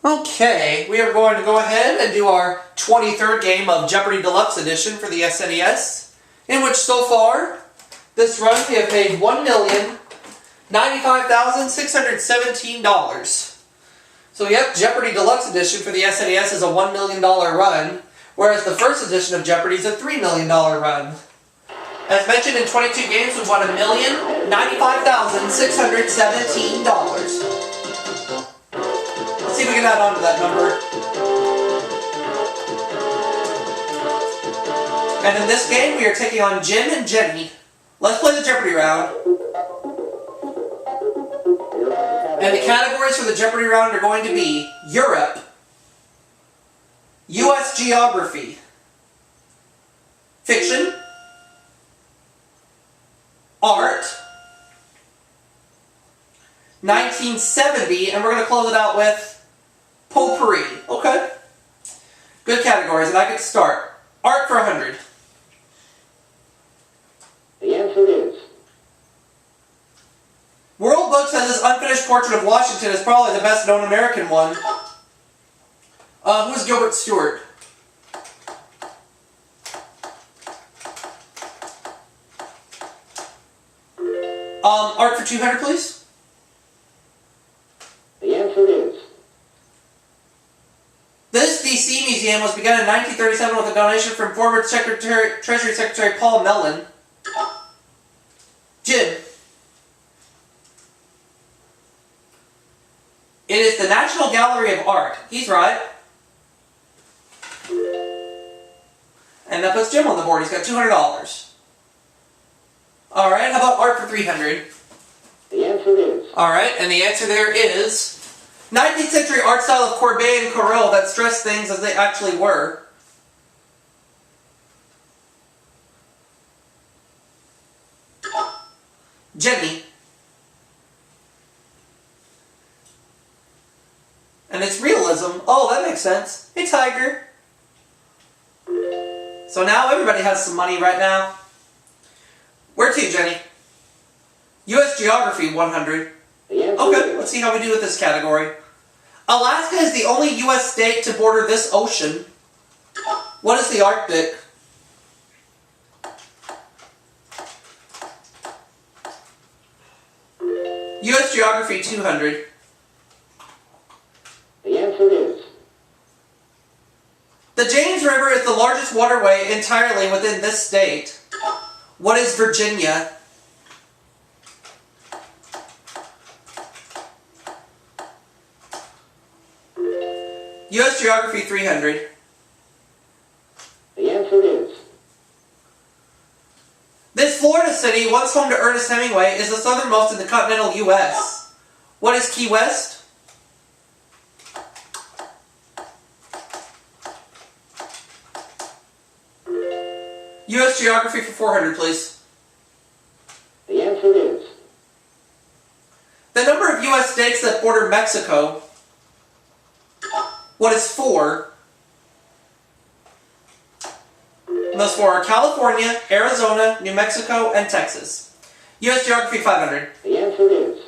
Okay, we are going to go ahead and do our 23rd game of Jeopardy Deluxe Edition for the SNES, in which so far, this run we have paid $1,095,617. So yep, Jeopardy Deluxe Edition for the SNES is a $1 million run, whereas the first edition of Jeopardy is a $3 million run. As mentioned, in 22 games we've won $1,095,617. Let's see if we can add on to that number. And in this game, we are taking on Jim and Jenny. Let's play the Jeopardy round. And the categories for the Jeopardy round are going to be Europe, U.S. Geography, Fiction, Art, 1970, and we're going to close it out with Potpourri. Okay. Good categories, and I get to start. Art for 100. The answer is... World Book says his unfinished portrait of Washington is probably the best known American one. Who's Gilbert Stuart? Art for 200, please. The answer is... This D.C. museum was begun in 1937 with a donation from former Treasury Secretary Paul Mellon. Jim. It is the National Gallery of Art. He's right. And that puts Jim on the board. He's got $200. Alright, how about art for 300? The answer is... Alright, and the answer there is... 19th century art style of Courbet and Corot that stressed things as they actually were. Jenny. And it's realism. Oh, that makes sense. Hey, Tiger. So now everybody has some money right now. Where to, Jenny? U.S. Geography, 100. Okay, let's see how we do with this category. Alaska is the only U.S. state to border this ocean. What is the Arctic? U.S. Geography, 200. The answer is... The James River is the largest waterway entirely within this state. What is Virginia? U.S. Geography, 300. The answer is... This Florida city, once home to Ernest Hemingway, is the southernmost in the continental U.S. What is Key West? U.S. Geography for 400, please. The answer is... The number of U.S. states that border Mexico. What is 4? And those 4 are California, Arizona, New Mexico, and Texas. U.S. Geography, 500. The answer is...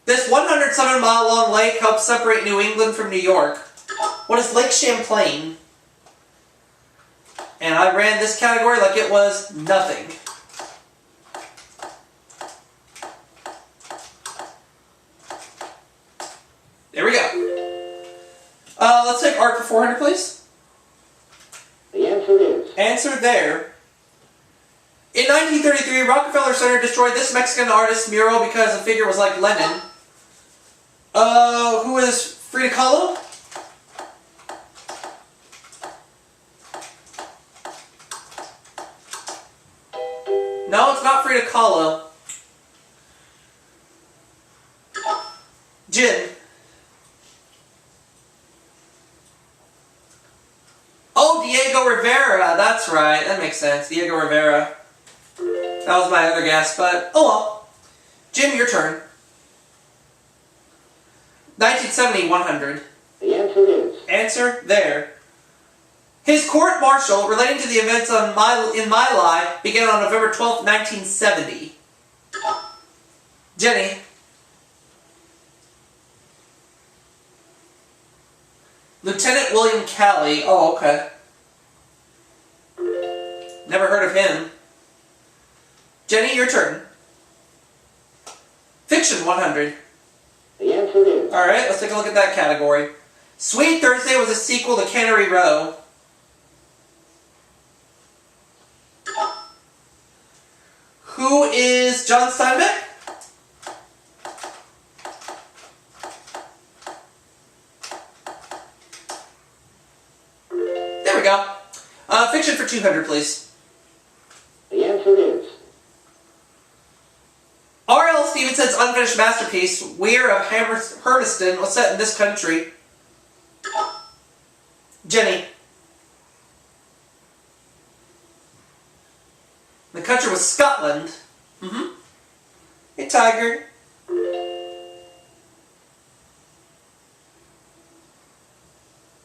This 107-mile-long lake helps separate New England from New York. What is Lake Champlain? And I ran this category like it was nothing. There we go. Let's take art for 400, please. The answer is... Answer there. In 1933, Rockefeller Center destroyed this Mexican artist's mural because the figure was like Lenin. Who is Frida Kahlo? No, it's not Frida Kahlo. Jim. Oh, Diego Rivera. That's right. That makes sense. Diego Rivera. That was my other guess, but oh well. Jim, your turn. 1970, 100. The answer is... Answer there. His court-martial relating to the events in My Life began on November 12, 1970. Jenny. Lieutenant William Calley. Oh, okay. Never heard of him. Jenny, your turn. Fiction 100. The answer is. Alright, let's take a look at that category. Sweet Thursday was a sequel to Cannery Row. Who is John Steinbeck? There we go. Fiction for 200, please. The answer is. R.L. Stevenson's unfinished masterpiece, Weir of Hermiston, was set in this country. Jenny. The country was Scotland. Mm-hmm. Hey, Tiger.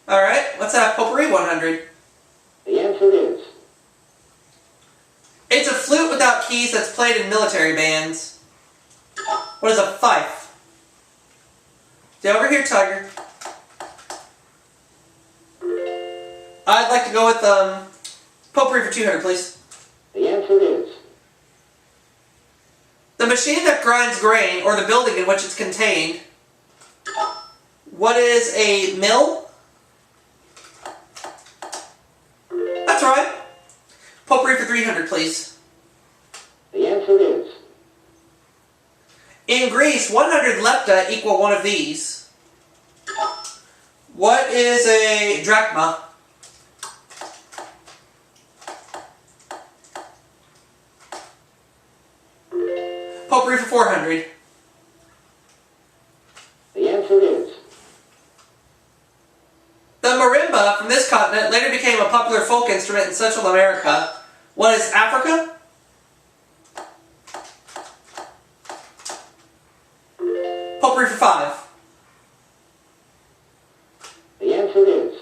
Alright, let's have Potpourri 100. The answer is. It's a flute without keys that's played in military bands. What is a fife? Stay over here, Tiger. I'd like to go with Potpourri for 200, please. The answer is. The machine that grinds grain, or the building in which it's contained. What is a mill? That's right. Potpourri for 300, please. The answer is. In Greece, 100 lepta equal one of these. What is a drachma? Potpourri for 400. The answer is. The marimba from this continent later became a popular folk instrument in Central America. What is Africa? Potpourri for 5. The answer is.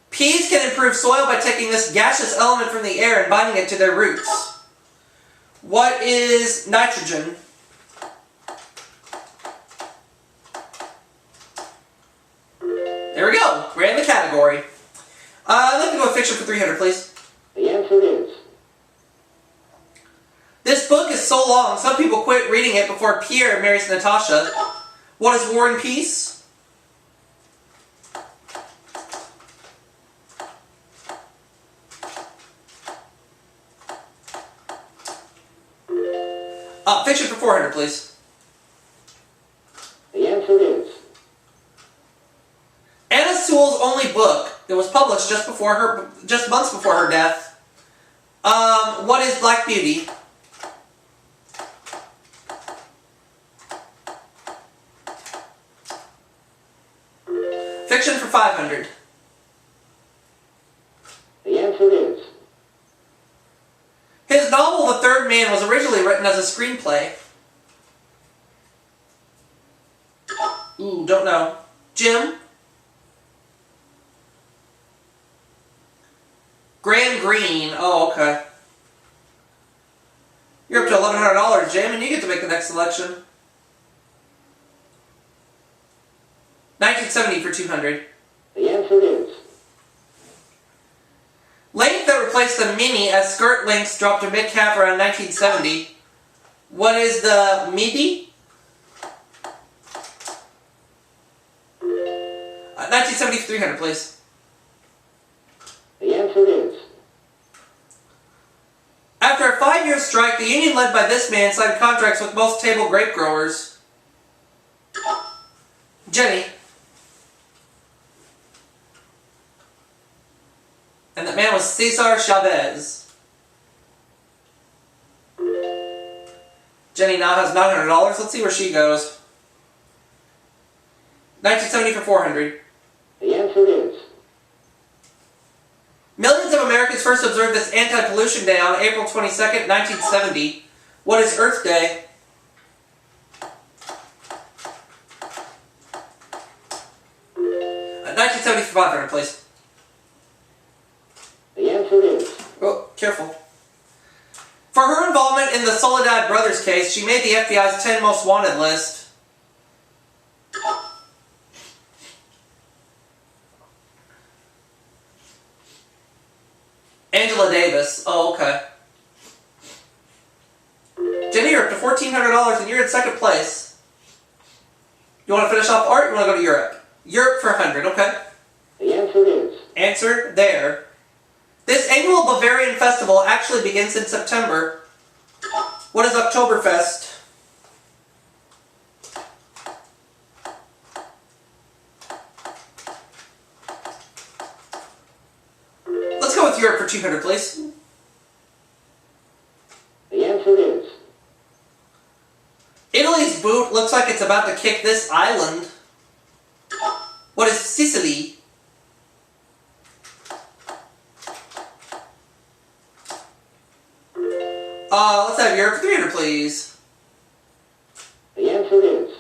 Peas can improve soil by taking this gaseous element from the air and binding it to their roots. What is nitrogen? There we go. We're in the category. I'd like to go with fiction for 300, please. The answer is. This book is so long, some people quit reading it before Pierre marries Natasha. What is War and Peace? Fiction for 400, please. The answer is. Anna Sewell's only book that was published just months before her death. What is Black Beauty? Fiction for 500. The answer is. His novel, The Third Man, was originally written as a screenplay. Ooh, don't know. Jim? Graham Greene. Oh, okay. You're up to $1,100, Jim, and you get to make the next selection. 1970 for 200. The answer is. Length that replaced the mini as skirt lengths dropped to mid-calf around 1970. What is the midi? 1970 for 300, please. The answer is. After a 5-year strike, the union led by this man signed contracts with most table grape growers. Jenny. And that man was Cesar Chavez. Jenny now has $900. Let's see where she goes. 1970 for 400. The answer is. Millions of Americans first observed this anti-pollution day on April 22nd, 1970. What is Earth Day? $1970 for 500, please. The answer is. Oh, careful. For her involvement in the Soledad Brothers case, she made the FBI's 10 most wanted list. Angela Davis. Oh, okay. Jenny, you're up to $1,400 and you're in second place. You want to finish off art or you want to go to Europe? Europe for 100, okay. The answer is. Answer there. This annual Bavarian festival actually begins in September. What is Oktoberfest? Let's go with Europe for 200, please. The answer is. Italy's boot looks like it's about to kick this island. What is Sicily? Let's have Europe for 300, please. The answer is.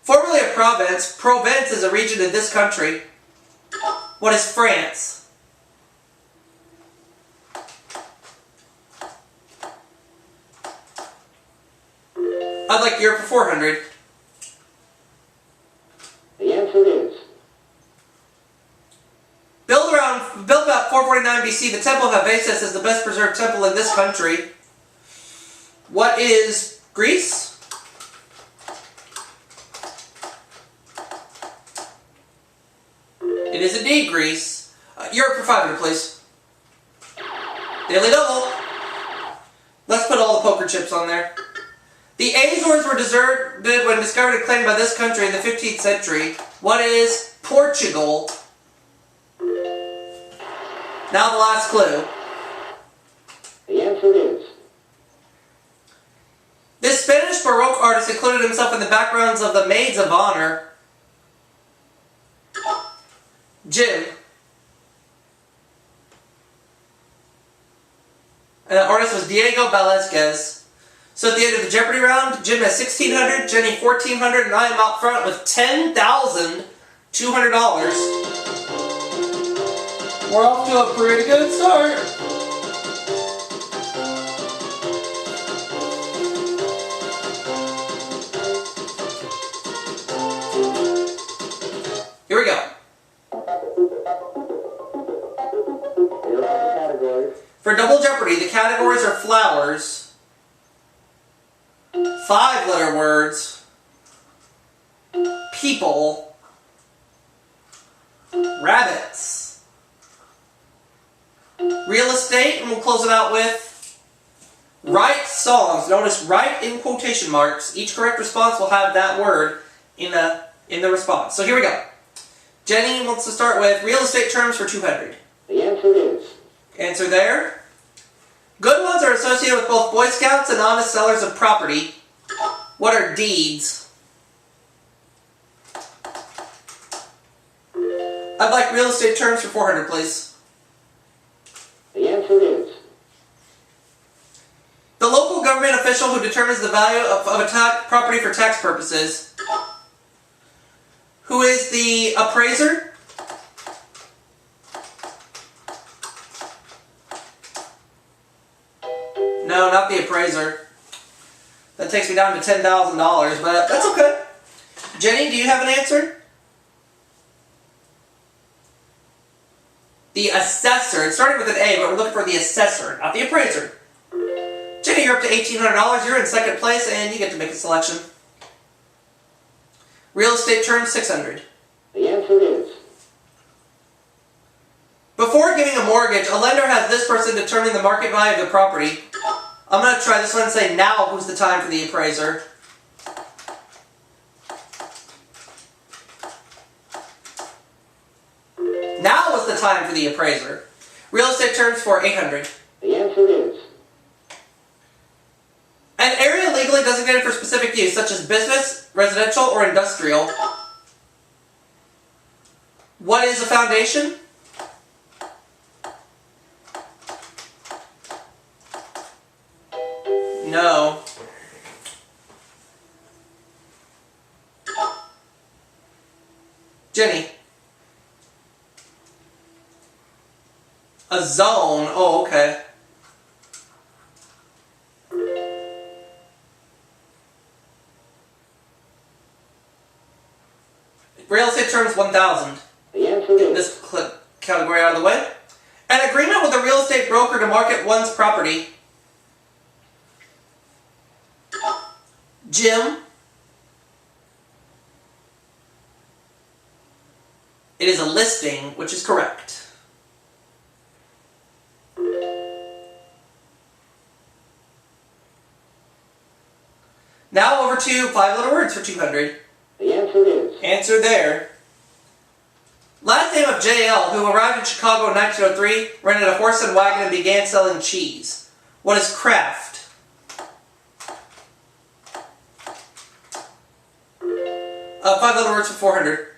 Formerly a province, Provence is a region in this country. What is France? I'd like Europe for 400. The answer is. Built about 449 BC, the Temple of Hephaestus is the best preserved temple in this country. What is Greece? It is indeed Greece. Europe for 500, please. Daily double. Let's put all the poker chips on there. The Azores were deserted when discovered and claimed by this country in the 15th century. What is Portugal? Now the last clue. The answer is. This Spanish Baroque artist included himself in the backgrounds of the Maids of Honor. Jim. And the artist was Diego Velázquez. So at the end of the Jeopardy round, Jim has $1,600, Jenny $1,400, and I am out front with $10,200. We're off to a pretty good start. Here we go. Here are the categories. For Double Jeopardy, the categories are flowers, 5-letter words, people, rabbits, real estate, and we'll close it out with right songs. Notice right in quotation marks. Each correct response will have that word in the response. So here we go. Jenny wants to start with real estate terms for 200. The answer is. Answer there. Good ones are associated with both Boy Scouts and honest sellers of property. What are deeds? I'd like real estate terms for 400, please. The answer is. The local government official who determines the value of a property for tax purposes. Who is the appraiser? No, not the appraiser. That takes me down to $10,000, but that's okay. Jenny, do you have an answer? The assessor. It started with an A, but we're looking for the assessor, not the appraiser. Jenny, you're up to $1,800. You're in second place, and you get to make a selection. Real estate terms, 600. The answer is. Before giving a mortgage, a lender has this person determine the market value of the property. I'm going to try this one and say now who's the time for the appraiser. Now was the time for the appraiser. Real estate terms for 800. The answer is. An area legally designated for specific use, such as business, residential, or industrial. What is a foundation? No. Jenny. A zone. Oh, okay. Real estate terms, 1,000. The answer is. This category out of the way. An agreement with a real estate broker to market one's property. Jim. It is a listing, which is correct. Now over to 5 little words for 200. The answer is. Answer there. Last name of J.L., who arrived in Chicago in 1903, rented a horse and wagon and began selling cheese. What is Kraft? 5 little words for 400.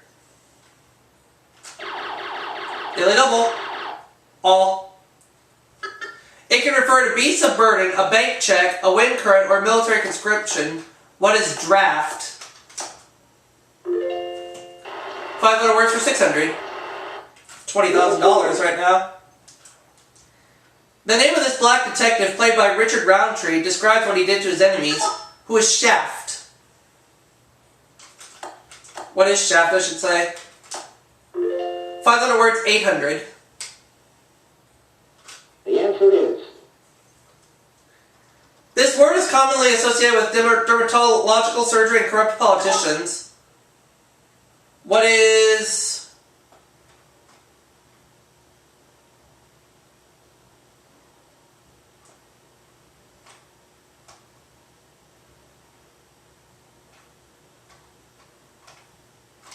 Daily double. All. It can refer to beasts of burden, a bank check, a wind current, or a military conscription. What is draft? 5 little words for 600. $20,000 right now. The name of this black detective, played by Richard Roundtree, describes what he did to his enemies. Who is Shaft? What is Shaft, I should say? 5 little words, 800. The answer is. This word is commonly associated with dermatological surgery and corrupt politicians. What is...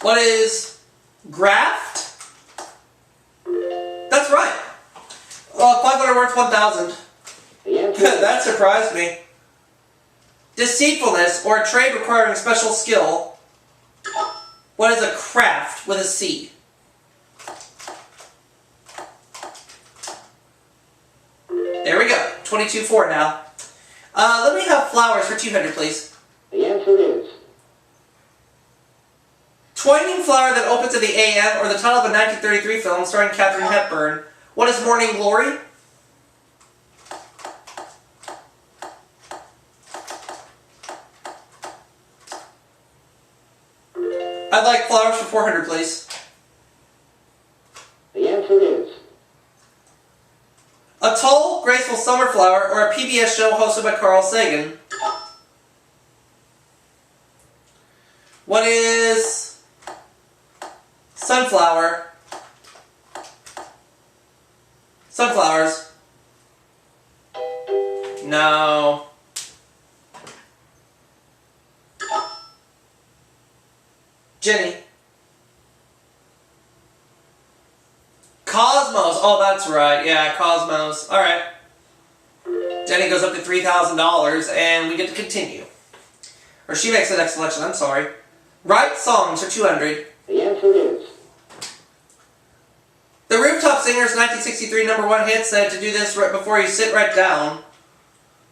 What is graft? That's right. 500 words, 1,000. The answer That surprised me. Deceitfulness, or a trade requiring special skill. What is a craft with a C? There we go. 22-4 now. Let me have flowers for 200, please. The answer is. Twining flower that opens at the AM, or the title of a 1933 film starring Katharine Hepburn. What is Morning Glory? I'd like flowers for 400, please. The answer is. A tall, graceful summer flower, or a PBS show hosted by Carl Sagan. What is sunflower? Sunflowers. No. Jenny. Cosmos. Oh, that's right. Yeah, Cosmos. Alright. Jenny goes up to $3,000, and we get to continue. Or she makes the next selection, I'm sorry. Write songs for 200. The answer is. The Rooftop Singers' 1963 #1 hit said to do this right before you sit right down.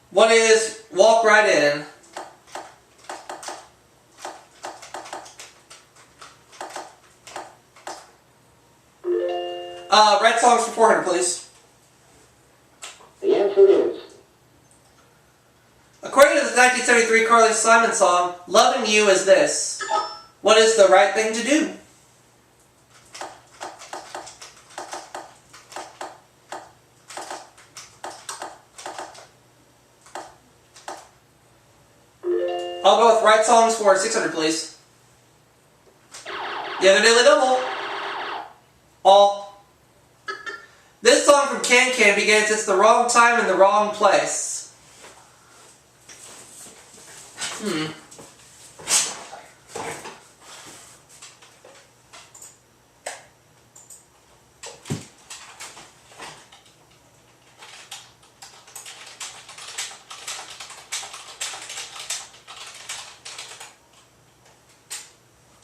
What is walk right in? Write songs for 400, please. The answer is. According to the 1973 Carly Simon song, Loving You Is This. What is the right thing to do? I'll go with write songs for 600, please. The other daily double. All. This song from Can Can begins, it's the wrong time in the wrong place.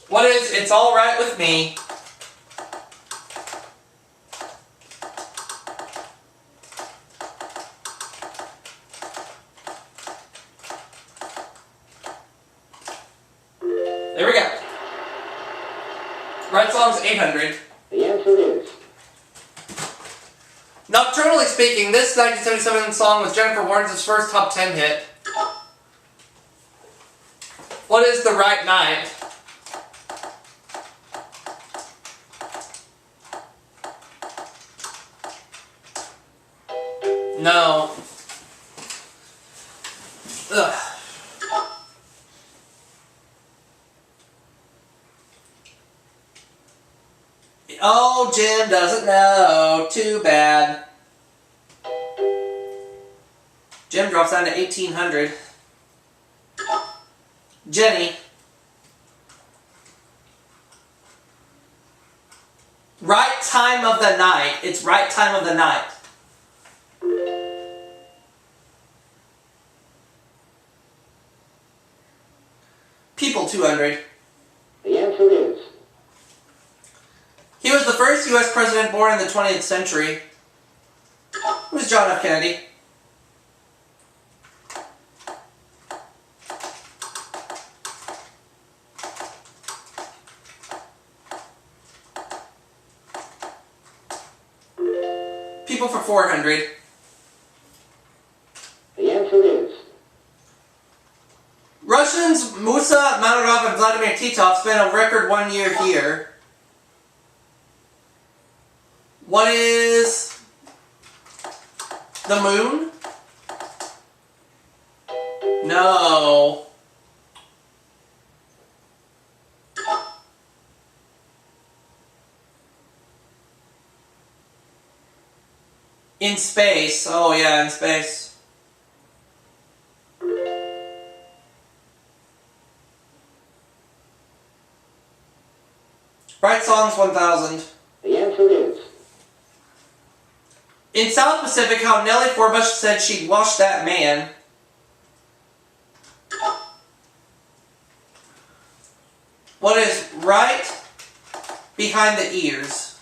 What is It's All Right With Me? There we go. Right song's 800. The answer is. Nocturnally speaking, this 1977 song was Jennifer Warnes' first top 10 hit. What is The Right Night? No. Ugh. Oh, Jim doesn't know. Too bad. Jim drops down to 1800. Jenny. Right time of the night. It's right time of the night. People 200. The answer is. He was the first U.S. president born in the 20th century. Who was John F. Kennedy? People for 400. The answer is. Russians Musa Mamadov and Vladimir Titov spent a record 1 year here. What is the moon? No. In space. Oh yeah, in space. Right songs 1000. The answer is. In South Pacific, how Nellie Forbush said she'd wash that man. What is right behind the ears?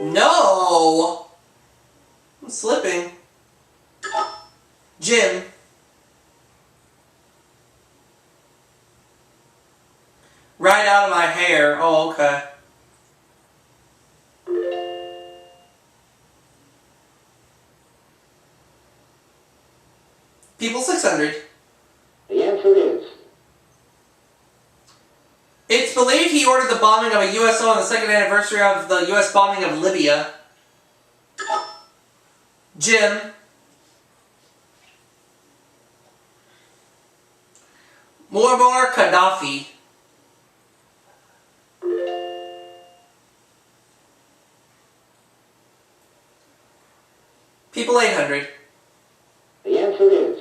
No! I'm slipping. Jim. Right out of my hair. Oh, okay. People 600. The answer is. It's believed he ordered the bombing of a USO on the second anniversary of the US bombing of Libya. Jim. Muammar Gaddafi. People 800. The answer is.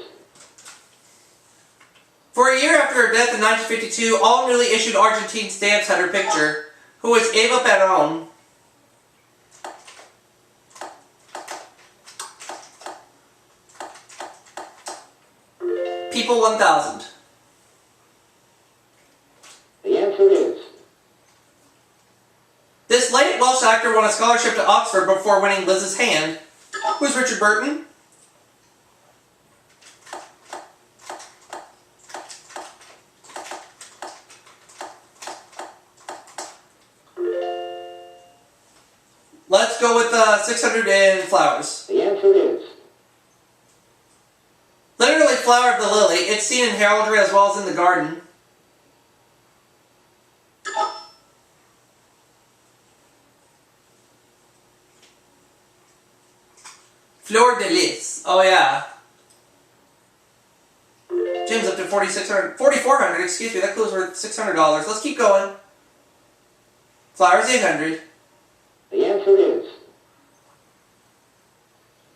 For a year after her death in 1952, all newly issued Argentine stamps had her picture. Who was Eva Perón? People 1000. The answer is. This late Welsh actor won a scholarship to Oxford before winning Liz's Hand. Who's Richard Burton? Let's go with 600 and flowers. The answer is. Literally flower of the lily. It's seen in heraldry as well as in the garden. Fleur de lis. Oh yeah. Jim's up to 4,400, excuse me, that clue's worth $600. Let's keep going. Flowers 800. The answer is.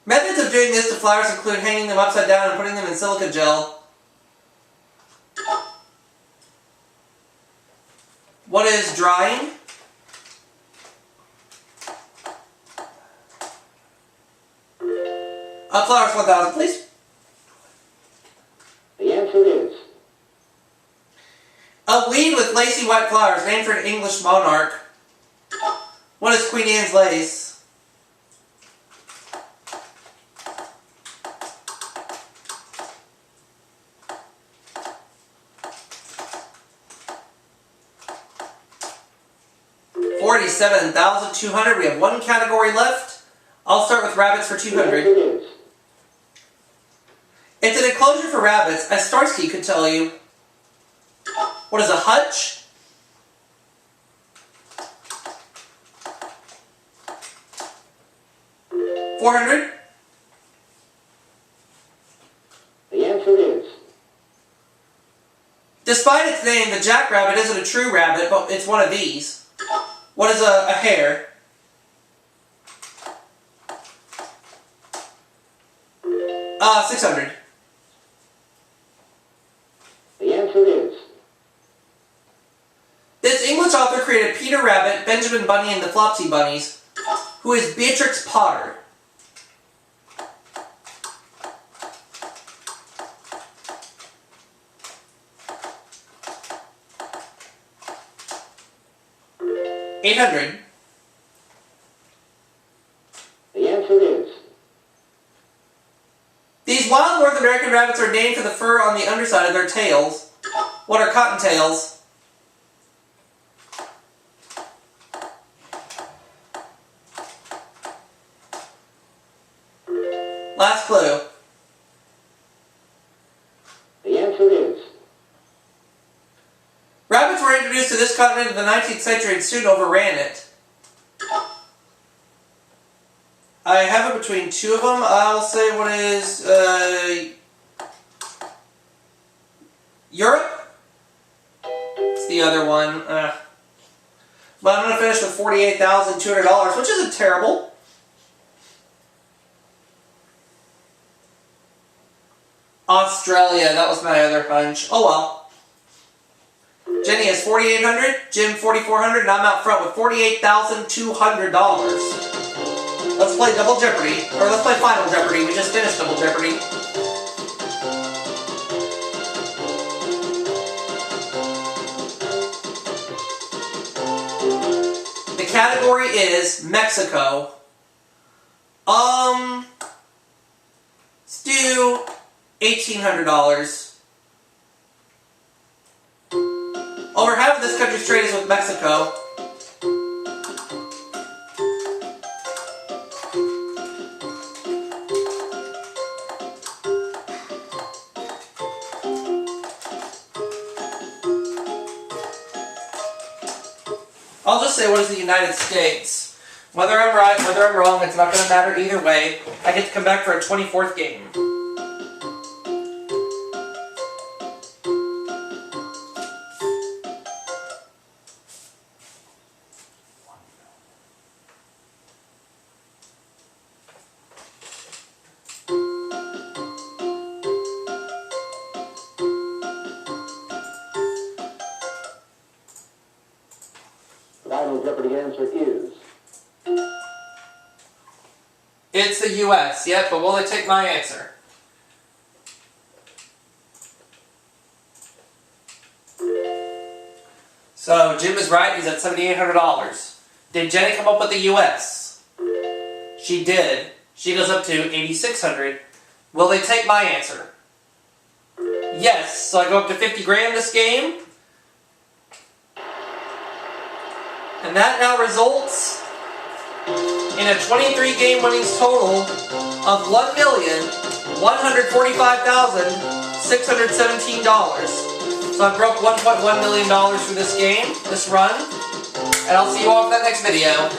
Methods of doing this to flowers include hanging them upside down and putting them in silica gel. What is drying? Flowers 1000, please. The answer is. A weed with lacy white flowers, named for an English monarch. What is Queen Anne's lace? $47,200. We have one category left. I'll start with rabbits for 200. The answer is. It's an enclosure for rabbits, as Starsky could tell you. What is a hutch? 400. The answer is Despite its name, the jackrabbit isn't a true rabbit, but it's one of these. What is a hare? $600. the answer is This English author created Peter Rabbit, Benjamin Bunny, and the Flopsy Bunnies. Who is Beatrix Potter? $800. the answer is These wild North American rabbits are named for the fur on the underside of their tails. What are cottontails? Last clue. the answer is Rabbits were introduced to this continent in the 19th century and soon overran it. I have it between two of them. I'll say what is Europe? It's the other one. But I'm going to finish with $48,200, which isn't terrible. Australia, that was my other hunch. Oh well. Jenny has $4,800, Jim $4,400, and I'm out front with $48,200. Let's play Double Jeopardy, or let's play Final Jeopardy. We just finished Double Jeopardy. The category is Mexico. Let's do $1,800. Over half of this country's trade is with Mexico. I'll just say what is the United States. Whether I'm right, whether I'm wrong, it's not going to matter either way. I get to come back for a 24th game. Final Jeopardy answer is It's the U.S., yep, but will they take my answer? So, Jim is right, he's at $7,800. Did Jenny come up with the U.S.? She did. She goes up to $8,600. Will they take my answer? Yes, so I go up to 50 grand this game. And that now results in a 23 game winnings total of $1,145,617. So I broke $1.1 million for this game, this run, and I'll see you all in that next video.